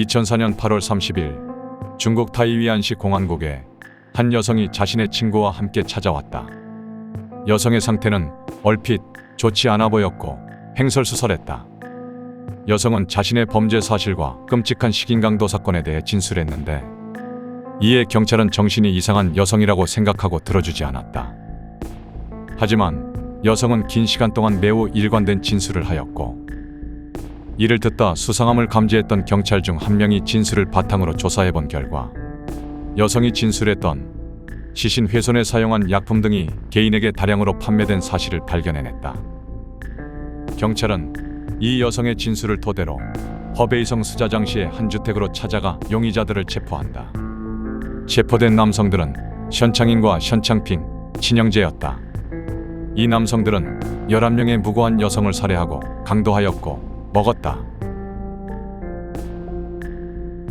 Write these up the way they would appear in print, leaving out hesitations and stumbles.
2004년 8월 30일 중국 타이위안시 공안국에 한 여성이 자신의 친구와 함께 찾아왔다. 여성의 상태는 얼핏 좋지 않아 보였고 횡설수설했다. 여성은 자신의 범죄 사실과 끔찍한 식인강도 사건에 대해 진술했는데 이에 경찰은 정신이 이상한 여성이라고 생각하고 들어주지 않았다. 하지만 여성은 긴 시간 동안 매우 일관된 진술을 하였고 이를 듣다 수상함을 감지했던 경찰 중 한 명이 진술을 바탕으로 조사해본 결과 여성이 진술했던 시신 훼손에 사용한 약품 등이 개인에게 다량으로 판매된 사실을 발견해냈다. 경찰은 이 여성의 진술을 토대로 허베이성 수자장시의 한 주택으로 찾아가 용의자들을 체포한다. 체포된 남성들은 현창인과 현창핑, 친형제였다. 이 남성들은 11명의 무고한 여성을 살해하고 강도하였고 먹었다.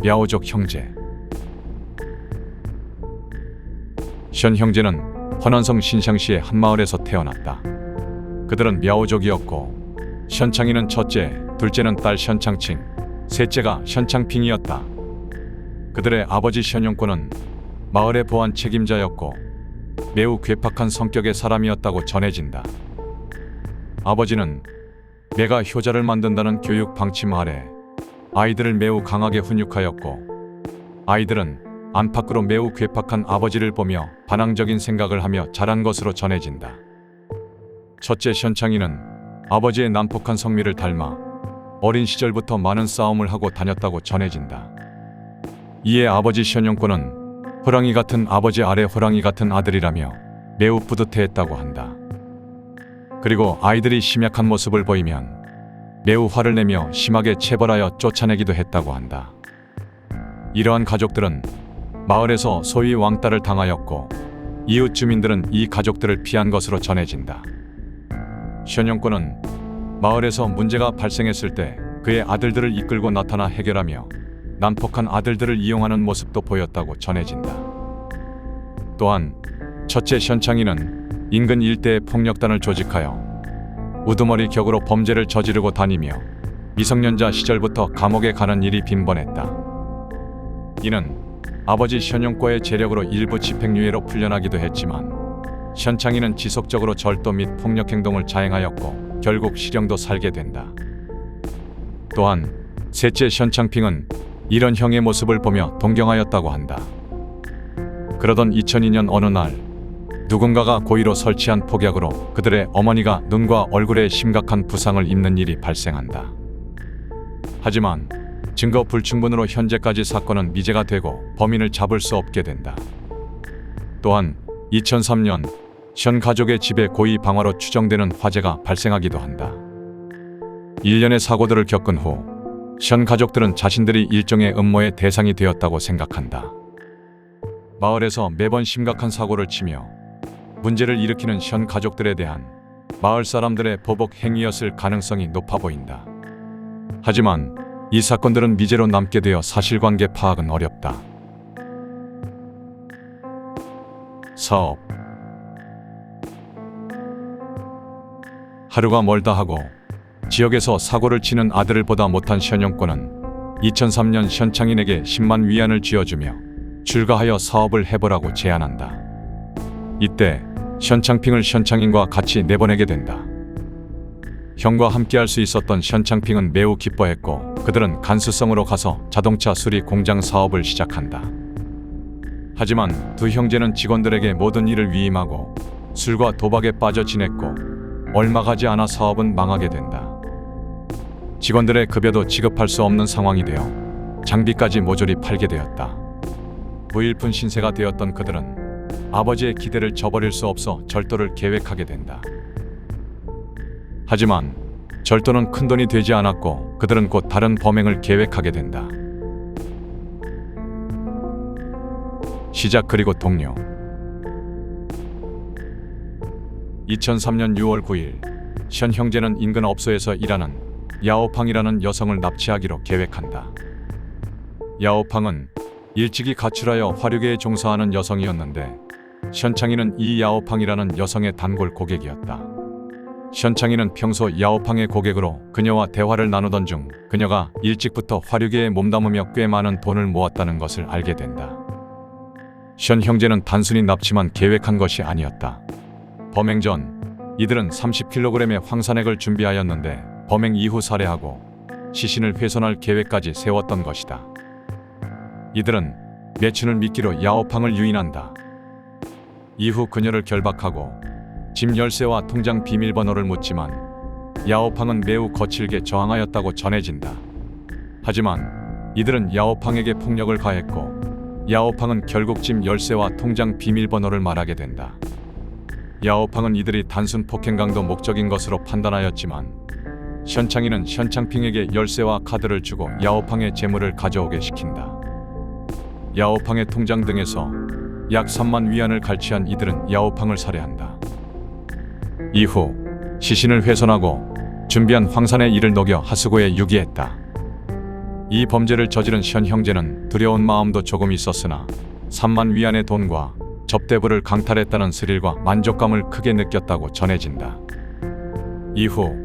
랴오족 형제. 현 형제는 허난성 신샹시의 한 마을에서 태어났다. 그들은 랴오족이었고 현창이는 첫째, 둘째는 딸 현창칭, 셋째가 현창핑이었다. 그들의 아버지 현용권은 마을의 보안 책임자였고 매우 괴팍한 성격의 사람이었다고 전해진다. 아버지는 내가 효자를 만든다는 교육 방침 아래 아이들을 매우 강하게 훈육하였고 아이들은 안팎으로 매우 괴팍한 아버지를 보며 반항적인 생각을 하며 자란 것으로 전해진다. 첫째 현창이는 아버지의 난폭한 성미를 닮아 어린 시절부터 많은 싸움을 하고 다녔다고 전해진다. 이에 아버지 현용권은 호랑이 같은 아버지 아래 호랑이 같은 아들이라며 매우 뿌듯해했다고 한다. 그리고 아이들이 심약한 모습을 보이면 매우 화를 내며 심하게 체벌하여 쫓아내기도 했다고 한다. 이러한 가족들은 마을에서 소위 왕따를 당하였고 이웃 주민들은 이 가족들을 피한 것으로 전해진다. 현용권은 마을에서 문제가 발생했을 때 그의 아들들을 이끌고 나타나 해결하며 난폭한 아들들을 이용하는 모습도 보였다고 전해진다. 또한 첫째 현창이는 인근 일대의 폭력단을 조직하여 우두머리 격으로 범죄를 저지르고 다니며 미성년자 시절부터 감옥에 가는 일이 빈번했다. 이는 아버지 현용과의 재력으로 일부 집행유예로 풀려나기도 했지만 현창이는 지속적으로 절도 및 폭력 행동을 자행하였고 결국 실형도 살게 된다. 또한 셋째 현창핑은 이런 형의 모습을 보며 동경하였다고 한다. 그러던 2002년 어느 날 누군가가 고의로 설치한 폭약으로 그들의 어머니가 눈과 얼굴에 심각한 부상을 입는 일이 발생한다. 하지만 증거 불충분으로 현재까지 사건은 미제가 되고 범인을 잡을 수 없게 된다. 또한 2003년 현 가족의 집에 고의 방화로 추정되는 화재가 발생하기도 한다. 일련의 사고들을 겪은 후 현 가족들은 자신들이 일종의 음모의 대상이 되었다고 생각한다. 마을에서 매번 심각한 사고를 치며 문제를 일으키는 현 가족들에 대한 마을 사람들의 보복 행위였을 가능성이 높아 보인다. 하지만 이 사건들은 미제로 남게 되어 사실관계 파악은 어렵다. 사업. 하루가 멀다 하고 지역에서 사고를 치는 아들을 보다 못한 현용권은 2003년 현창인에게 10만 위안을 쥐어주며 출가하여 사업을 해보라고 제안한다. 이때 현창핑을 현창인과 같이 내보내게 된다. 형과 함께할 수 있었던 현창핑은 매우 기뻐했고 그들은 간수성으로 가서 자동차 수리 공장 사업을 시작한다. 하지만 두 형제는 직원들에게 모든 일을 위임하고 술과 도박에 빠져 지냈고 얼마 가지 않아 사업은 망하게 된다. 직원들의 급여도 지급할 수 없는 상황이 되어 장비까지 모조리 팔게 되었다. 무일푼 신세가 되었던 그들은 아버지의 기대를 저버릴 수 없어 절도를 계획하게 된다. 하지만 절도는 큰돈이 되지 않았고 그들은 곧 다른 범행을 계획하게 된다. 시작 그리고 동료. 2003년 6월 9일 현 형제는 인근 업소에서 일하는 야오팡이라는 여성을 납치하기로 계획한다. 야오팡은 일찍이 가출하여 화류계에 종사하는 여성이었는데 현창이는 이 야오팡이라는 여성의 단골 고객이었다. 현창이는 평소 야오팡의 고객으로 그녀와 대화를 나누던 중 그녀가 일찍부터 화류계에 몸담으며 꽤 많은 돈을 모았다는 것을 알게 된다. 현 형제는 단순히 납치만 계획한 것이 아니었다. 범행 전 이들은 30kg의 황산액을 준비하였는데 범행 이후 살해하고 시신을 훼손할 계획까지 세웠던 것이다. 이들은 매춘을 미끼로 야오팡을 유인한다. 이후 그녀를 결박하고 집 열쇠와 통장 비밀번호를 묻지만 야오팡은 매우 거칠게 저항하였다고 전해진다. 하지만 이들은 야오팡에게 폭력을 가했고 야오팡은 결국 집 열쇠와 통장 비밀번호를 말하게 된다. 야오팡은 이들이 단순 폭행 강도 목적인 것으로 판단하였지만 현창이는 현창핑에게 열쇠와 카드를 주고 야오팡의 재물을 가져오게 시킨다. 야오팡의 통장 등에서 약 3만 위안을 갈취한 이들은 야오팡을 살해한다. 이후 시신을 훼손하고 준비한 황산의 이를 녹여 하수구에 유기했다. 이 범죄를 저지른 현 형제는 두려운 마음도 조금 있었으나 3만 위안의 돈과 접대부를 강탈했다는 스릴과 만족감을 크게 느꼈다고 전해진다. 이후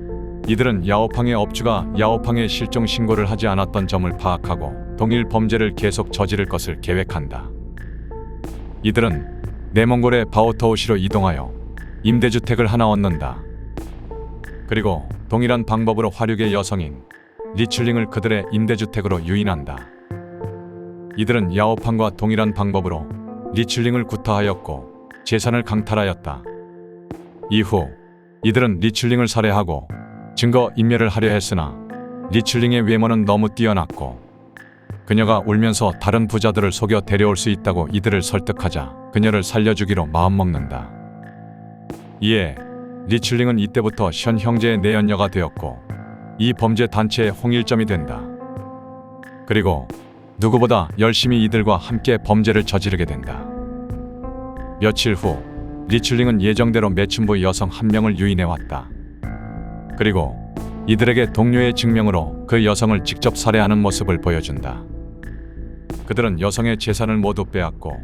이들은 야오팡의 업주가 야오팡의 실종 신고를 하지 않았던 점을 파악하고 동일 범죄를 계속 저지를 것을 계획한다. 이들은 내몽골의 바오터우시로 이동하여 임대주택을 하나 얻는다. 그리고 동일한 방법으로 화류계 여성인 리출링을 그들의 임대주택으로 유인한다. 이들은 야오팡과 동일한 방법으로 리출링을 구타하였고 재산을 강탈하였다. 이후 이들은 리출링을 살해하고 증거 인멸을 하려 했으나 리출링의 외모는 너무 뛰어났고 그녀가 울면서 다른 부자들을 속여 데려올 수 있다고 이들을 설득하자 그녀를 살려주기로 마음먹는다. 이에 리출링은 이때부터 현 형제의 내연녀가 되었고 이 범죄 단체의 홍일점이 된다. 그리고 누구보다 열심히 이들과 함께 범죄를 저지르게 된다. 며칠 후 리출링은 예정대로 매춘부 여성 한 명을 유인해왔다. 그리고 이들에게 동료의 증명으로 그 여성을 직접 살해하는 모습을 보여준다. 그들은 여성의 재산을 모두 빼앗고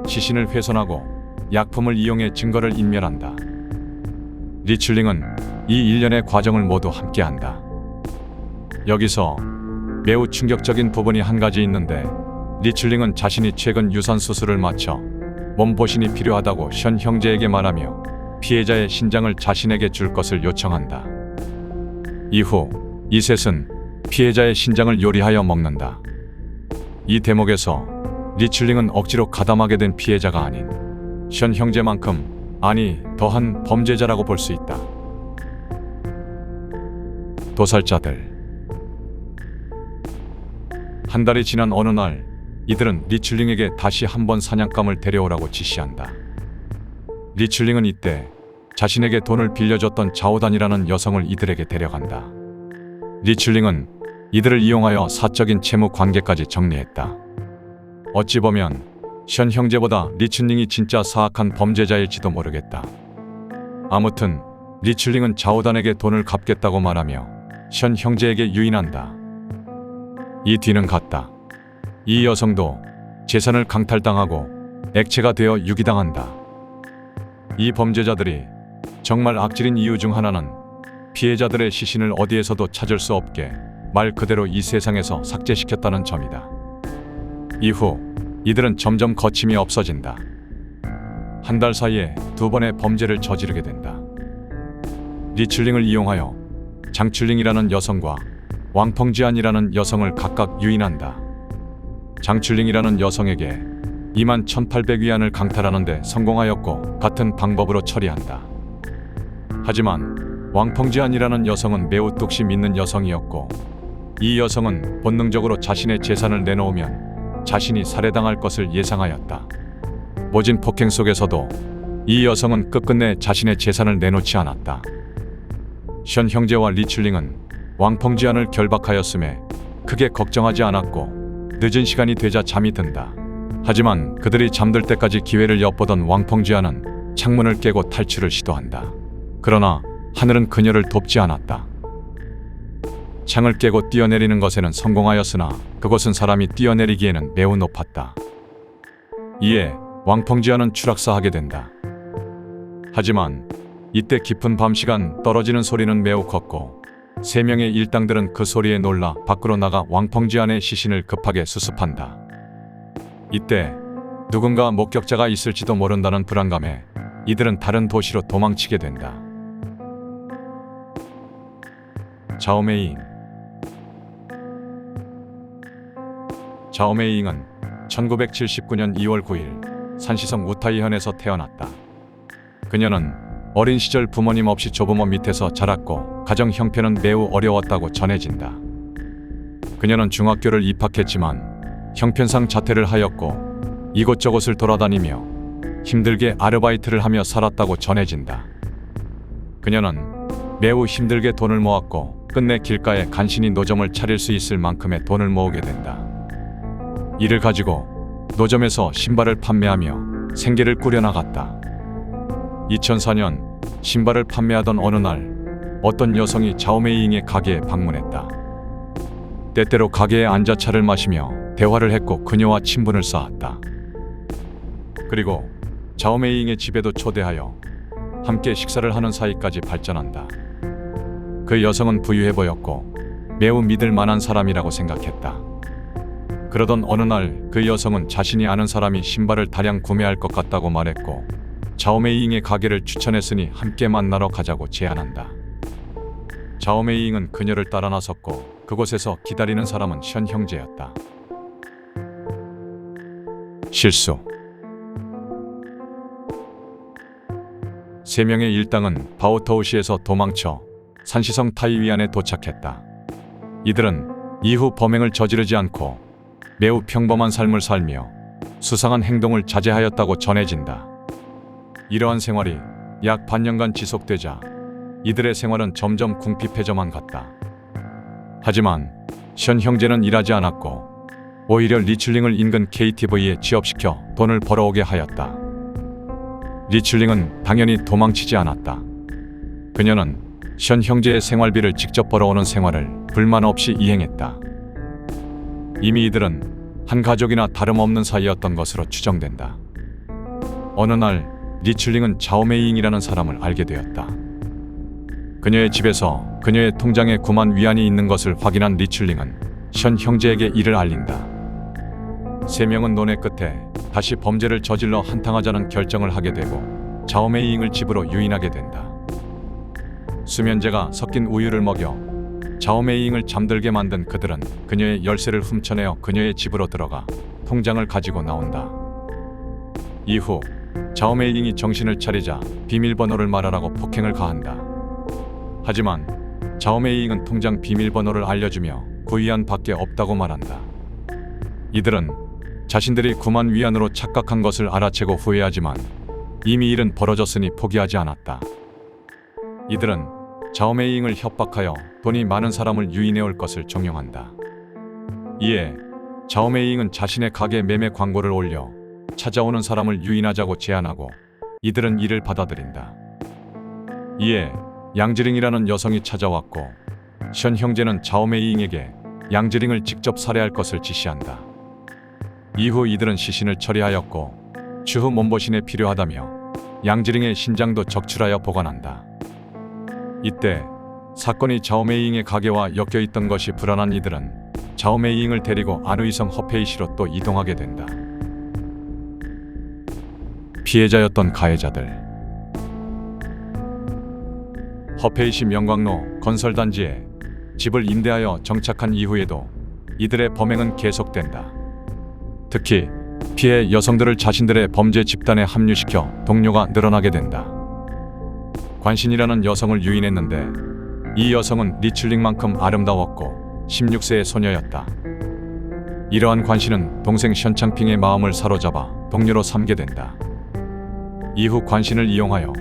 시신을 훼손하고 약품을 이용해 증거를 인멸한다. 리출링은 이 일련의 과정을 모두 함께한다. 여기서 매우 충격적인 부분이 한 가지 있는데 리출링은 자신이 최근 유산 수술을 마쳐 몸보신이 필요하다고 현 형제에게 말하며 피해자의 신장을 자신에게 줄 것을 요청한다. 이후 이셋은 피해자의 신장을 요리하여 먹는다. 이 대목에서 리출링은 억지로 가담하게 된 피해자가 아닌 현 형제만큼 아니 더한 범죄자라고 볼 수 있다. 도살자들. 한 달이 지난 어느 날 이들은 리출링에게 다시 한번 사냥감을 데려오라고 지시한다. 리출링은 이때 자신에게 돈을 빌려줬던 자오단이라는 여성을 이들에게 데려간다. 리출링은 이들을 이용하여 사적인 채무 관계까지 정리했다. 어찌 보면 현 형제보다 리출링이 진짜 사악한 범죄자일지도 모르겠다. 아무튼 리출링은 자오단에게 돈을 갚겠다고 말하며 현 형제에게 유인한다. 이 뒤는 같다. 이 여성도 재산을 강탈당하고 액체가 되어 유기당한다. 이 범죄자들이 정말 악질인 이유 중 하나는 피해자들의 시신을 어디에서도 찾을 수 없게 말 그대로 이 세상에서 삭제시켰다는 점이다. 이후 이들은 점점 거침이 없어진다. 한 달 사이에 2번의 범죄를 저지르게 된다. 리출링을 이용하여 장출링이라는 여성과 왕펑지안이라는 여성을 각각 유인한다. 장출링이라는 여성에게 21,800위안을 강탈하는데 성공하였고 같은 방법으로 처리한다. 하지만 왕펑지안이라는 여성은 매우 뚝심 있는 여성이었고 이 여성은 본능적으로 자신의 재산을 내놓으면 자신이 살해당할 것을 예상하였다. 모진 폭행 속에서도 이 여성은 끝끝내 자신의 재산을 내놓지 않았다. 현 형제와 리출링은 왕펑지안을 결박하였음에 크게 걱정하지 않았고 늦은 시간이 되자 잠이 든다. 하지만 그들이 잠들 때까지 기회를 엿보던 왕펑지안은 창문을 깨고 탈출을 시도한다. 그러나 하늘은 그녀를 돕지 않았다. 창을 깨고 뛰어내리는 것에는 성공하였으나 그곳은 사람이 뛰어내리기에는 매우 높았다. 이에 왕펑지안은 추락사하게 된다. 하지만 이때 깊은 밤 시간 떨어지는 소리는 매우 컸고 3명의 일당들은 그 소리에 놀라 밖으로 나가 왕펑지 안의 시신을 급하게 수습한다. 이때 누군가 목격자가 있을지도 모른다는 불안감에 이들은 다른 도시로 도망치게 된다. 자오메이잉. 자오메이잉은 1979년 2월 9일 산시성 우타이현에서 태어났다. 그녀는 어린 시절 부모님 없이 조부모 밑에서 자랐고 가정 형편은 매우 어려웠다고 전해진다. 그녀는 중학교를 입학했지만 형편상 자퇴를 하였고 이곳저곳을 돌아다니며 힘들게 아르바이트를 하며 살았다고 전해진다. 그녀는 매우 힘들게 돈을 모았고 끝내 길가에 간신히 노점을 차릴 수 있을 만큼의 돈을 모으게 된다. 이를 가지고 노점에서 신발을 판매하며 생계를 꾸려나갔다. 2004년 신발을 판매하던 어느 날 어떤 여성이 자오메이잉의 가게에 방문했다. 때때로 가게에 앉아 차를 마시며 대화를 했고 그녀와 친분을 쌓았다. 그리고 자오메이잉의 집에도 초대하여 함께 식사를 하는 사이까지 발전한다. 그 여성은 부유해 보였고 매우 믿을 만한 사람이라고 생각했다. 그러던 어느 날 그 여성은 자신이 아는 사람이 신발을 다량 구매할 것 같다고 말했고 자오메이잉의 가게를 추천했으니 함께 만나러 가자고 제안한다. 자오메이잉은 그녀를 따라 나섰고 그곳에서 기다리는 사람은 션 형제였다. 실수. 3명의 일당은 바오터우시에서 도망쳐 산시성 타이위안에 도착했다. 이들은 이후 범행을 저지르지 않고 매우 평범한 삶을 살며 수상한 행동을 자제하였다고 전해진다. 이러한 생활이 약 반년간 지속되자 이들의 생활은 점점 궁핍해져만 갔다. 하지만 션 형제는 일하지 않았고 오히려 리슐링을 인근 KTV에 취업시켜 돈을 벌어오게 하였다. 리슐링은 당연히 도망치지 않았다. 그녀는 션 형제의 생활비를 직접 벌어오는 생활을 불만 없이 이행했다. 이미 이들은 한 가족이나 다름없는 사이였던 것으로 추정된다. 어느 날 리슐링은 자오메이잉이라는 사람을 알게 되었다. 그녀의 집에서 그녀의 통장에 9만 위안이 있는 것을 확인한 리슐링은 션 형제에게 이를 알린다. 3명은 논의 끝에 다시 범죄를 저질러 한탕하자는 결정을 하게 되고 자오메이잉을 집으로 유인하게 된다. 수면제가 섞인 우유를 먹여 자오메이잉을 잠들게 만든 그들은 그녀의 열쇠를 훔쳐내어 그녀의 집으로 들어가 통장을 가지고 나온다. 이후 자오메이잉이 정신을 차리자 비밀번호를 말하라고 폭행을 가한다. 하지만 자오메이잉은 통장 비밀번호를 알려주며 9위안 밖에 없다고 말한다. 이들은 자신들이 9만 위안으로 착각한 것을 알아채고 후회하지만 이미 일은 벌어졌으니 포기하지 않았다. 이들은 자오메이잉을 협박하여 돈이 많은 사람을 유인해올 것을 종용한다. 이에 자오메이잉은 자신의 가게 매매 광고를 올려 찾아오는 사람을 유인하자고 제안하고 이들은 이를 받아들인다. 이에 양지링이라는 여성이 찾아왔고 션 형제는 자오메이잉에게 양지링을 직접 살해할 것을 지시한다. 이후 이들은 시신을 처리하였고 추후 몸보신에 필요하다며 양지링의 신장도 적출하여 보관한다. 이때 사건이 자오메이잉의 가게와 엮여있던 것이 불안한 이들은 자오메이잉을 데리고 안우이성 허페이시로 또 이동하게 된다. 피해자였던 가해자들. 허페이시 명광로 건설단지에 집을 임대하여 정착한 이후에도 이들의 범행은 계속된다. 특히 피해 여성들을 자신들의 범죄 집단에 합류시켜 동료가 늘어나게 된다. 관신이라는 여성을 유인했는데 이 여성은 리슐링만큼 아름다웠고 16세의 소녀였다. 이러한 관신은 동생 션창핑의 마음을 사로잡아 동료로 삼게 된다. 이후 관신을 이용하여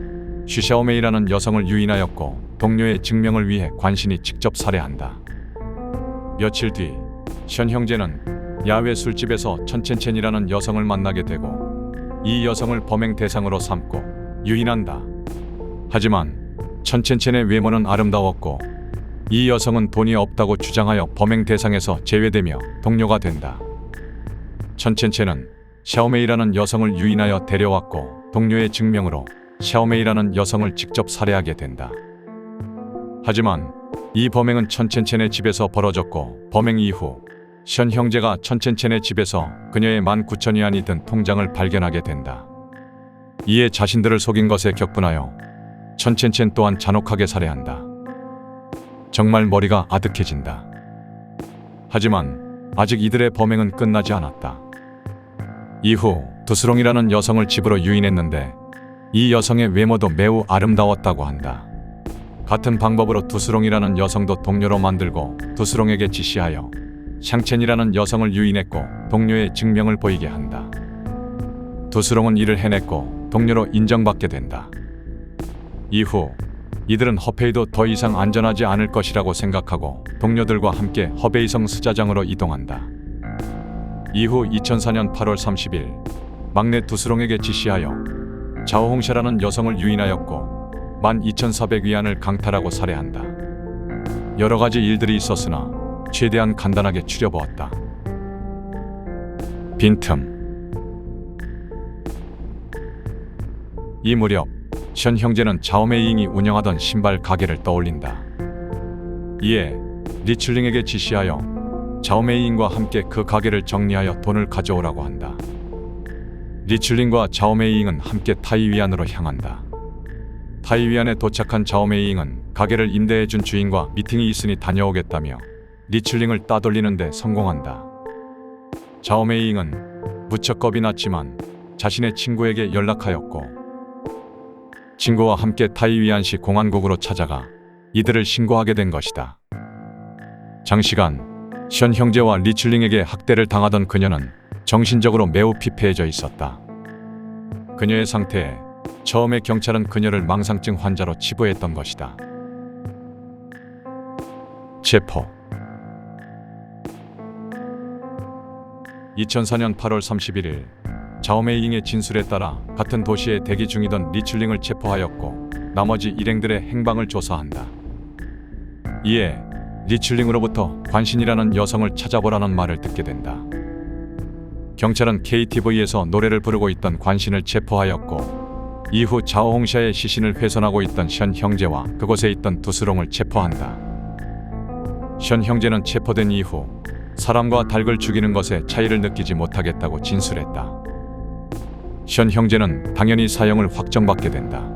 슈샤오메이라는 여성을 유인하였고 동료의 증명을 위해 관신이 직접 살해한다. 며칠 뒤 션 형제는 야외 술집에서 천첸첸이라는 여성을 만나게 되고 이 여성을 범행 대상으로 삼고 유인한다. 하지만 천첸첸의 외모는 아름다웠고 이 여성은 돈이 없다고 주장하여 범행 대상에서 제외되며 동료가 된다. 천첸첸은 샤오메이라는 여성을 유인하여 데려왔고 동료의 증명으로 샤오메이라는 여성을 직접 살해하게 된다. 하지만 이 범행은 천첸첸의 집에서 벌어졌고 범행 이후 션 형제가 천첸첸의 집에서 그녀의 19,000위안이 든 통장을 발견하게 된다. 이에 자신들을 속인 것에 격분하여 천첸첸 또한 잔혹하게 살해한다. 정말 머리가 아득해진다. 하지만 아직 이들의 범행은 끝나지 않았다. 이후 두스롱이라는 여성을 집으로 유인했는데 이 여성의 외모도 매우 아름다웠다고 한다. 같은 방법으로 두스롱이라는 여성도 동료로 만들고 두스롱에게 지시하여 샹첸이라는 여성을 유인했고 동료의 증명을 보이게 한다. 두스롱은 이를 해냈고 동료로 인정받게 된다. 이후 이들은 허페이도 더 이상 안전하지 않을 것이라고 생각하고 동료들과 함께 허베이성 스자장으로 이동한다. 이후 2004년 8월 30일 막내 두스롱에게 지시하여 자오홍샤라는 여성을 유인하였고 12,400위안을 강탈하고 살해한다. 여러 가지 일들이 있었으나 최대한 간단하게 추려보았다. 빈틈. 이 무렵 션 형제는 자오메이잉이 운영하던 신발 가게를 떠올린다. 이에 리출링에게 지시하여 자오메이잉과 함께 그 가게를 정리하여 돈을 가져오라고 한다. 리출링과 자오메이잉은 함께 타이위안으로 향한다. 타이위안에 도착한 자오메이잉은 가게를 임대해준 주인과 미팅이 있으니 다녀오겠다며 리출링을 따돌리는데 성공한다. 자오메이잉은 무척 겁이 났지만 자신의 친구에게 연락하였고 친구와 함께 타이위안시 공안국으로 찾아가 이들을 신고하게 된 것이다. 장시간 션 형제와 리출링에게 학대를 당하던 그녀는 정신적으로 매우 피폐해져 있었다. 그녀의 상태에 처음에 경찰은 그녀를 망상증 환자로 치부했던 것이다. 체포. 2004년 8월 31일 자오메이잉의 진술에 따라 같은 도시에 대기 중이던 리출링을 체포하였고 나머지 일행들의 행방을 조사한다. 이에 리출링으로부터 관신이라는 여성을 찾아보라는 말을 듣게 된다. 경찰은 KTV에서 노래를 부르고 있던 관신을 체포하였고 이후 자오홍샤의 시신을 훼손하고 있던 션 형제와 그곳에 있던 두스롱을 체포한다. 션 형제는 체포된 이후 사람과 닭을 죽이는 것에 차이를 느끼지 못하겠다고 진술했다. 션 형제는 당연히 사형을 확정받게 된다.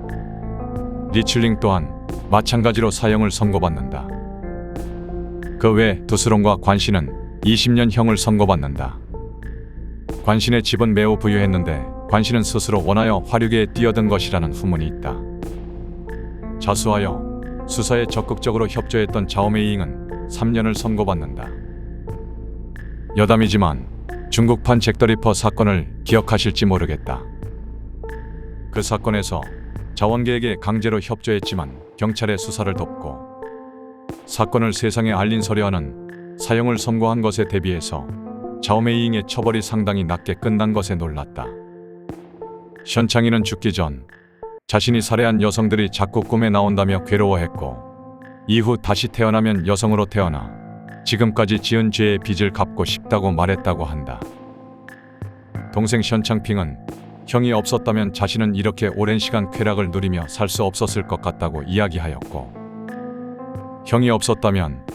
리출링 또한 마찬가지로 사형을 선고받는다. 그 외 두스롱과 관신은 20년형을 선고받는다. 관신의 집은 매우 부유했는데 관신은 스스로 원하여 화류계에 뛰어든 것이라는 후문이 있다. 자수하여 수사에 적극적으로 협조했던 자오메이잉은 3년을 선고받는다. 여담이지만 중국판 잭더리퍼 사건을 기억하실지 모르겠다. 그 사건에서 자원계에게 강제로 협조했지만 경찰의 수사를 돕고 사건을 세상에 알린 서류와는 사형을 선고한 것에 대비해서 자오메이잉의 처벌이 상당히 낮게 끝난 것에 놀랐다. 션창이는 죽기 전 자신이 살해한 여성들이 자꾸 꿈에 나온다며 괴로워했고 이후 다시 태어나면 여성으로 태어나 지금까지 지은 죄의 빚을 갚고 싶다고 말했다고 한다. 동생 션창핑은 형이 없었다면 자신은 이렇게 오랜 시간 쾌락을 누리며 살 수 없었을 것 같다고 이야기하였고 형이 없었다면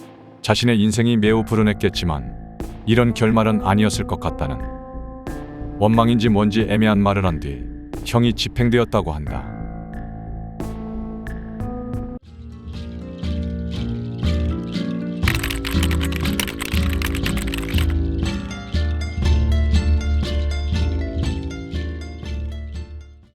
자신의 인생이 매우 불운했겠지만 이런 결말은 아니었을 것 같다는 원망인지 뭔지 애매한 말을 한 뒤 형이 집행되었다고 한다.